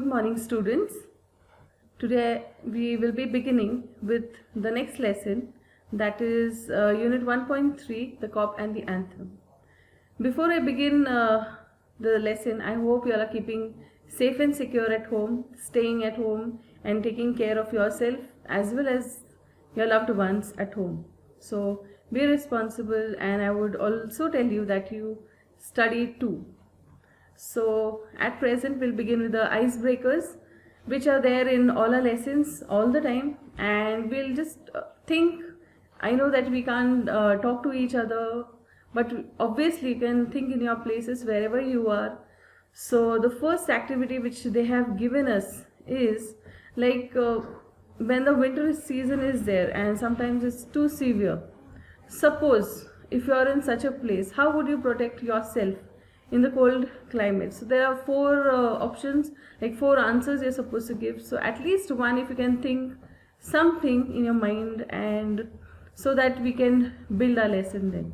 Good morning, students. Today we will be beginning with the next lesson, that is Unit 1.3, the COP and the Anthem. Before I begin the lesson, I hope you all are keeping safe and secure at home, staying at home and taking care of yourself as well as your loved ones at home. So be responsible, and I would also tell you that you study too. So at present we'll begin with the icebreakers, which are there in all our lessons all the time, and we'll just think. I know that we can't talk to each other, but obviously you can think in your places wherever you are. So the first activity which they have given us is like when the winter season is there and sometimes it's too severe. Suppose if you are in such a place, how would you protect yourself in the cold climate? So there are four options, like four answers you're supposed to give. So at least one, if you can think something in your mind, and so that we can build our lesson then.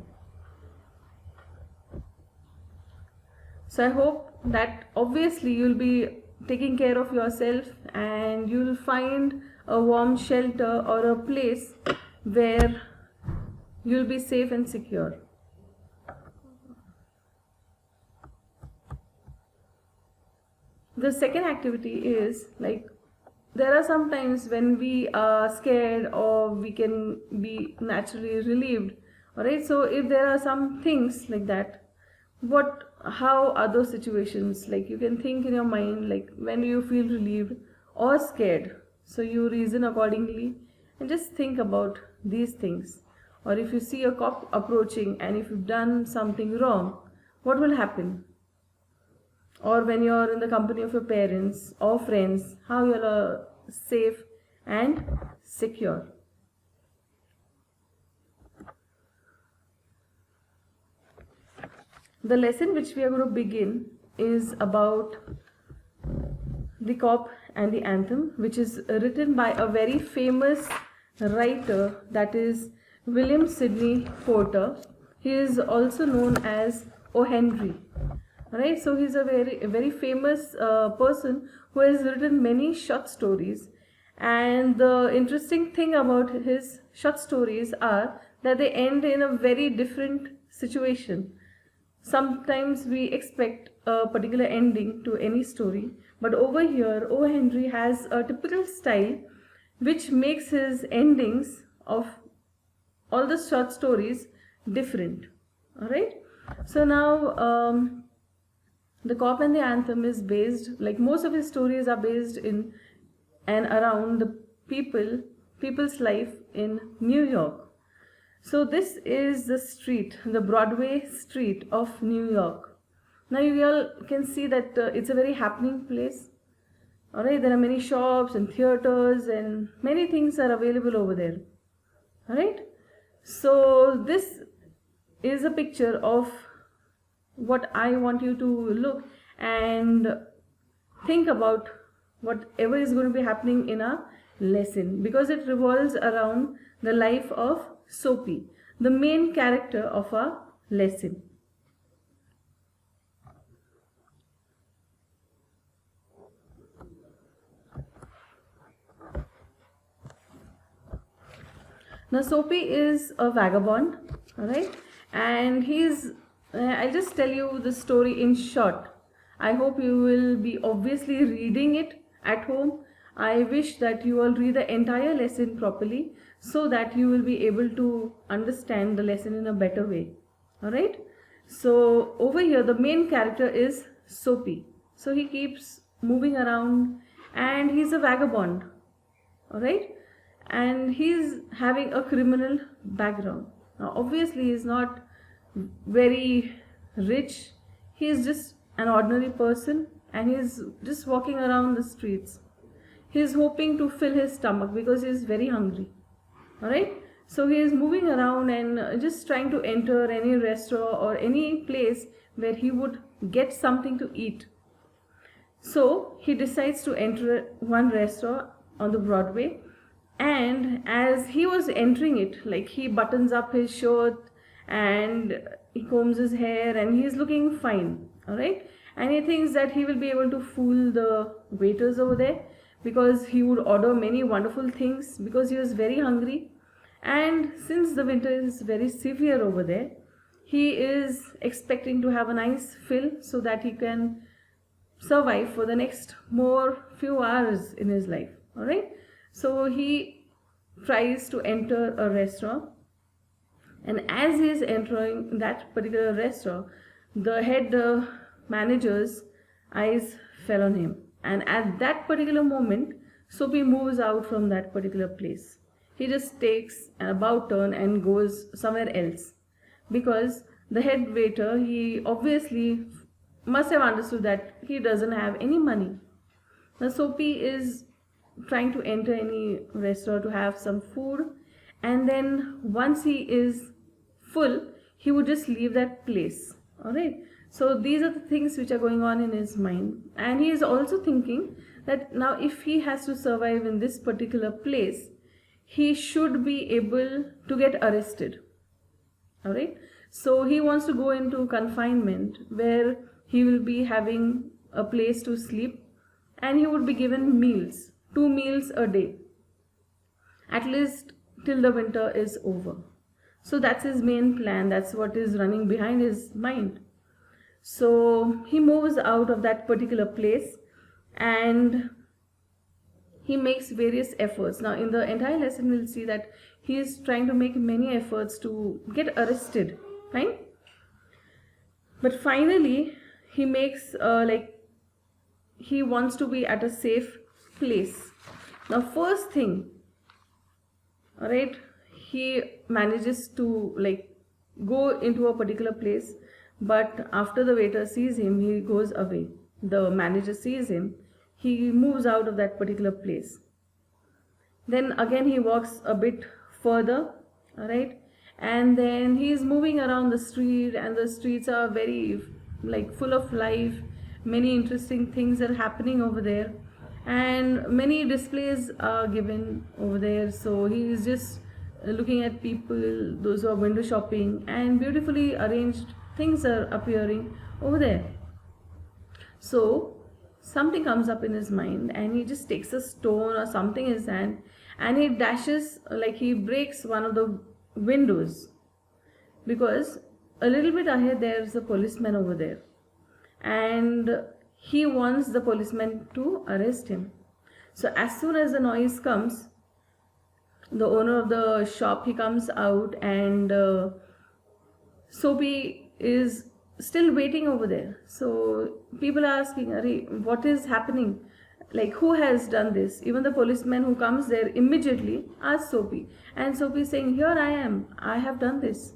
So I hope that obviously you'll be taking care of yourself and you'll find a warm shelter or a place where you'll be safe and secure. The second activity is like, there are some times when we are scared or we can be naturally relieved. Alright, so if there are some things like that, how are those situations? Like, you can think in your mind, like when you feel relieved or scared. So you reason accordingly and just think about these things. Or if you see a cop approaching and if you've done something wrong, what will happen? Or when you're in the company of your parents or friends, how you are safe and secure. The lesson which we are going to begin is about the COP and the Anthem, which is written by a very famous writer, that is William Sidney Porter. He is also known as O. Henry. Right, so he's a very famous person who has written many short stories, and the interesting thing about his short stories are that they end in a very different situation. Sometimes we expect a particular ending to any story, but over here O. Henry has a typical style which makes his endings of all the short stories different. Alright, so now the COP and the Anthem is based, like most of his stories are based in and around the people's life in New York. So this is the street, the Broadway street of New York. Now you all can see that it's a very happening place. Alright, there are many shops and theaters and many things are available over there. Alright, so this is a picture of what I want you to look and think about whatever is going to be happening in a lesson, because it revolves around the life of Soapy, the main character of our lesson. Now Soapy is a vagabond, alright, and I'll just tell you the story in short. I hope you will be obviously reading it at home. I wish that you all read the entire lesson properly so that you will be able to understand the lesson in a better way. Alright, so over here the main character is Soapy. So he keeps moving around and he's a vagabond. Alright, and he's having a criminal background. Now obviously he's not very rich, he is just an ordinary person and he is just walking around the streets. He is hoping to fill his stomach because he is very hungry. Alright, so he is moving around and just trying to enter any restaurant or any place where he would get something to eat. So he decides to enter one restaurant on the Broadway, and as he was entering it, like, he buttons up his shirt and he combs his hair and he's looking fine. Alright, and he thinks that he will be able to fool the waiters over there, because he would order many wonderful things because he was very hungry. And since the winter is very severe over there, he is expecting to have a nice fill so that he can survive for the next more few hours in his life. All right, so he tries to enter a restaurant, and as he is entering that particular restaurant, the head manager's eyes fell on him, and at that particular moment Soapy moves out from that particular place. He just takes an about turn and goes somewhere else, because the head waiter, he obviously must have understood that he doesn't have any money. Now Soapy is trying to enter any restaurant to have some food, and then once he is full, he would just leave that place. All right, so these are the things which are going on in his mind, and he is also thinking that now if he has to survive in this particular place, he should be able to get arrested. All right, so he wants to go into confinement where he will be having a place to sleep, and he would be given meals, 2 meals a day, at least till the winter is over. So that's his main plan, that's what is running behind his mind. So he moves out of that particular place, and he makes various efforts. Now in the entire lesson we'll see that he is trying to make many efforts to get arrested, fine, but finally he makes he wants to be at a safe place. Now first thing, all right, he manages to go into a particular place, but after the waiter sees him, he goes away. The manager sees him, he moves out of that particular place. Then again he walks a bit further, all right, and then he is moving around the street, and the streets are very full of life. Many interesting things are happening over there, and many displays are given over there. So he is just looking at people, those who are window shopping, and beautifully arranged things are appearing over there. So something comes up in his mind, and he just takes a stone or something in his hand, and he dashes, he breaks one of the windows, because a little bit ahead there's a policeman over there, and he wants the policeman to arrest him. So as soon as the noise comes, the owner of the shop, he comes out, and Soapy is still waiting over there. So people are asking, what is happening? Who has done this? Even the policeman who comes there immediately asks Soapy, and Soapy is saying, here I am, I have done this.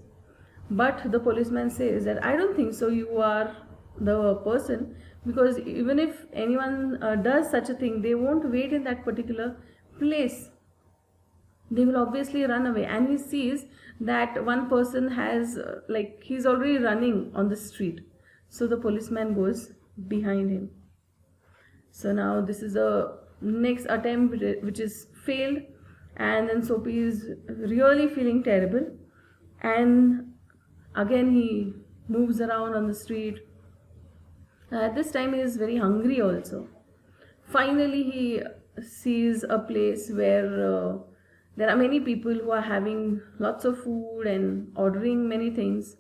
But the policeman says that I don't think so, you are the person, because even if anyone does such a thing, they won't wait in that particular place. They will obviously run away. And he sees that one person has he's already running on the street. So the policeman goes behind him. So now this is the next attempt which is failed, and then Soapy is really feeling terrible, and again he moves around on the street. This time he is very hungry also. Finally he sees a place where there are many people who are having lots of food and ordering many things.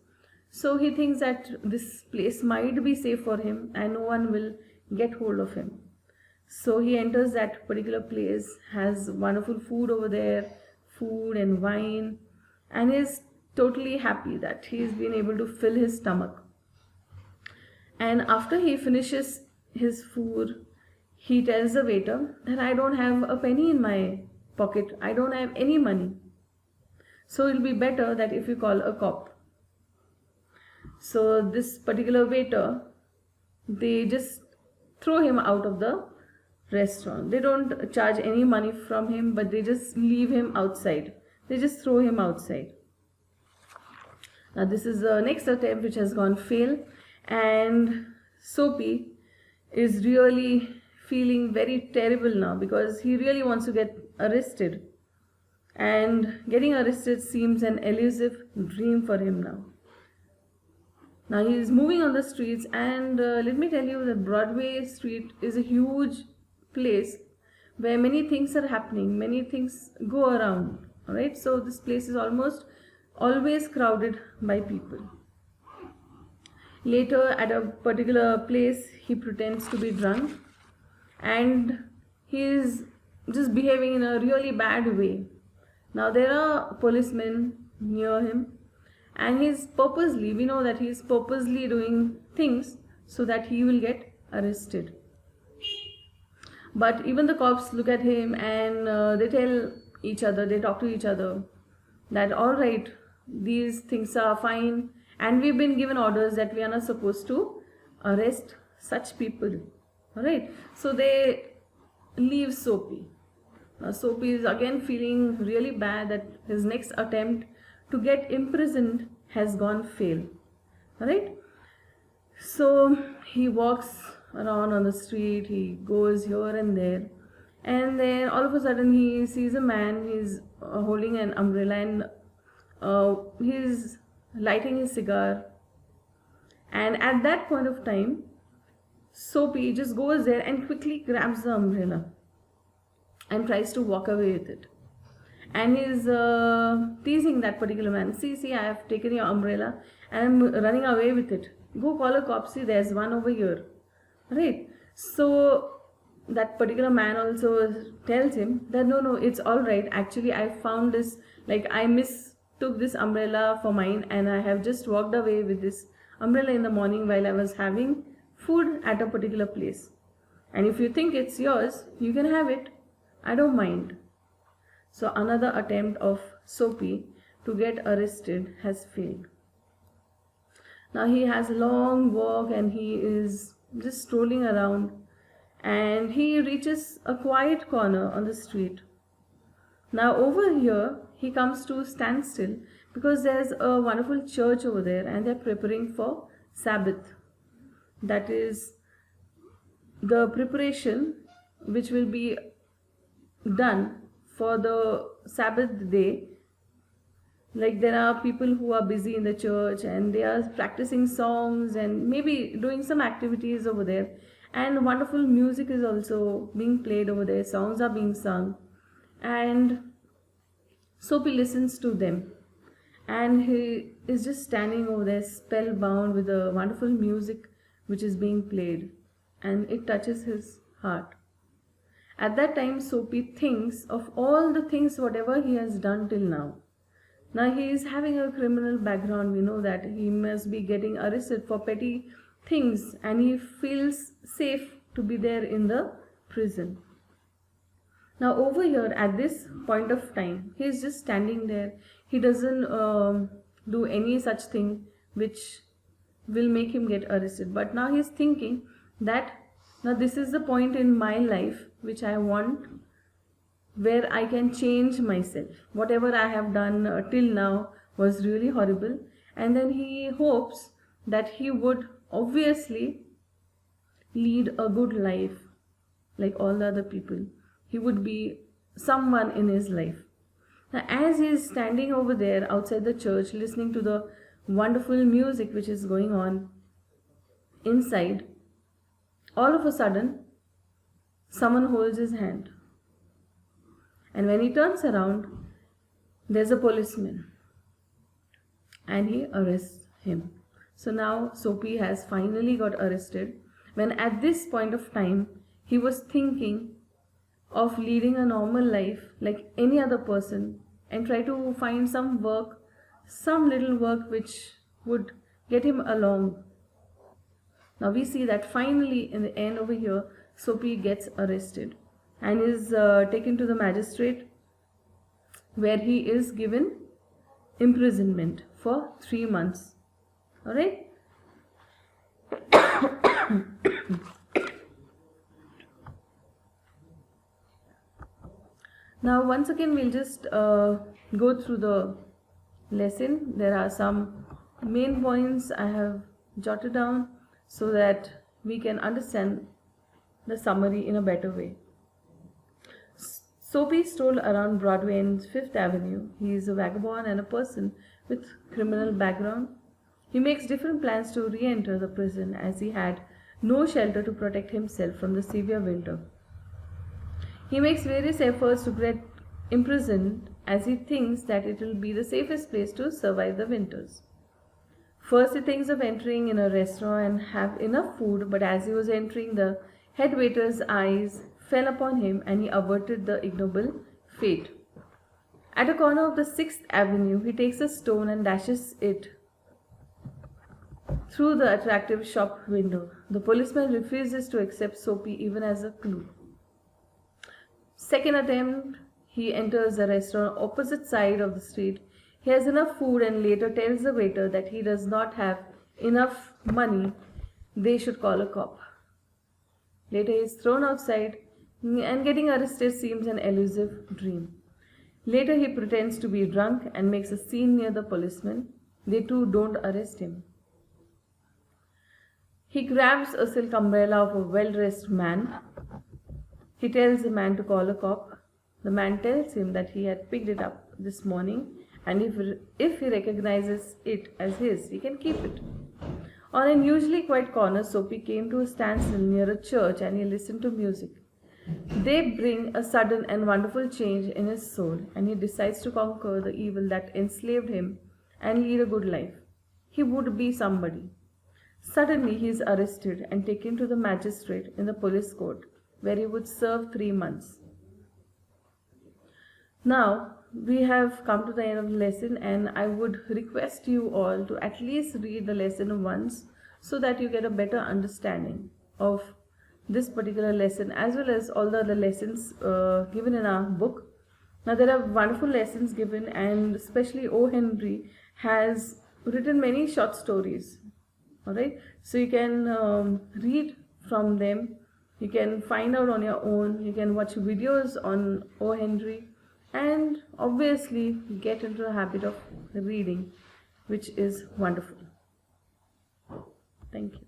So he thinks that this place might be safe for him and no one will get hold of him. So he enters that particular place, has wonderful food over there, food and wine, and is totally happy that he's been able to fill his stomach. And after he finishes his food, he tells the waiter that I don't have a penny in my pocket, I don't have any money. So it'll be better that if you call a cop. So this particular waiter, they just throw him out of the restaurant. They don't charge any money from him, but they just leave him outside. They just throw him outside. Now this is the next attempt which has gone fail, and Soapy is really feeling very terrible now because he really wants to get arrested, and getting arrested seems an elusive dream for him now. Now he is moving on the streets, and let me tell you that Broadway Street is a huge place where many things are happening, many things go around. Alright, so this place is almost always crowded by people. Later, at a particular place, he pretends to be drunk and he is just behaving in a really bad way. Now there are policemen near him, and we know that he is purposely doing things so that he will get arrested. But even the cops look at him, and they talk to each other that alright, these things are fine, and we've been given orders that we are not supposed to arrest such people. Alright, so they leave Soapy. Now Soapy is again feeling really bad that his next attempt to get imprisoned has gone fail. Alright, so he walks around on the street, he goes here and there, and then all of a sudden he sees a man. He's holding an umbrella, and he's lighting his cigar, and at that point of time Soapy just goes there and quickly grabs the umbrella and tries to walk away with it, and he's teasing that particular man. See, I have taken your umbrella and I'm running away with it. Go call a cop, see there's one over here. Right, so that particular man also tells him that no, it's all right. Actually, I found this, like I mistook this umbrella for mine, and I have just walked away with this umbrella in the morning while I was having food at a particular place. And if you think it's yours, you can have it. I don't mind. So another attempt of Soapy to get arrested has failed. Now he has a long walk, and he is just strolling around, and he reaches a quiet corner on the street. Now over here he comes to stand still because there's a wonderful church over there, and they're preparing for Sabbath. That is the preparation which will be done for the Sabbath day. Like there are people who are busy in the church, and they are practicing songs and maybe doing some activities over there, and wonderful music is also being played over there, songs are being sung, and Soapy listens to them, and he is just standing over there spellbound with the wonderful music which is being played, and it touches his heart. At that time Soapy thinks of all the things whatever he has done till now. Now he is having a criminal background. We know that he must be getting arrested for petty things, and he feels safe to be there in the prison. Now over here at this point of time, he is just standing there. He doesn't do any such thing which will make him get arrested. But now he is thinking that now this is the point in my life which I want, where I can change myself. Whatever I have done till now was really horrible, and then he hopes that he would obviously lead a good life like all the other people. He would be someone in his life. Now as he is standing over there outside the church listening to the wonderful music which is going on inside, all of a sudden someone holds his hand. And when he turns around, there's a policeman, and he arrests him. So now Soapy has finally got arrested, when at this point of time he was thinking of leading a normal life like any other person, and try to find some work, some little work which would get him along. Now we see that finally in the end over here Soapy gets arrested and is taken to the magistrate, where he is given imprisonment for 3 months. Alright? Now once again we'll just go through the lesson. There are some main points I have jotted down so that we can understand the summary in a better way. Soapy strolled around Broadway and Fifth Avenue. He is a vagabond and a person with criminal background. He makes different plans to re-enter the prison as he had no shelter to protect himself from the severe winter. He makes various efforts to get imprisoned as he thinks that it will be the safest place to survive the winters. First, he thinks of entering in a restaurant and have enough food, but as he was entering, the head waiter's eyes fell upon him and he averted the ignoble fate. At a corner of the 6th Avenue, he takes a stone and dashes it through the attractive shop window. The policeman refuses to accept Soapy even as a clue. Second attempt, he enters a restaurant opposite side of the street. He has enough food and later tells the waiter that he does not have enough money. They should call a cop. Later he is thrown outside and getting arrested seems an elusive dream. Later he pretends to be drunk and makes a scene near the policeman. They too don't arrest him. He grabs a silk umbrella of a well-dressed man. He tells the man to call a cop. The man tells him that he had picked it up this morning and if he recognizes it as his, he can keep it. On an usually quiet corner, Soapy came to a standstill near a church and he listened to music. They bring a sudden and wonderful change in his soul and he decides to conquer the evil that enslaved him and lead a good life. He would be somebody. Suddenly he is arrested and taken to the magistrate in the police court where he would serve 3 months. Now we have come to the end of the lesson and I would request you all to at least read the lesson once so that you get a better understanding of this particular lesson as well as all the other lessons given in our book. Now there are wonderful lessons given and especially O. Henry has written many short stories. Alright, so you can read from them, you can find out on your own, you can watch videos on O. Henry and obviously get into the habit of reading, which is wonderful. Thank you.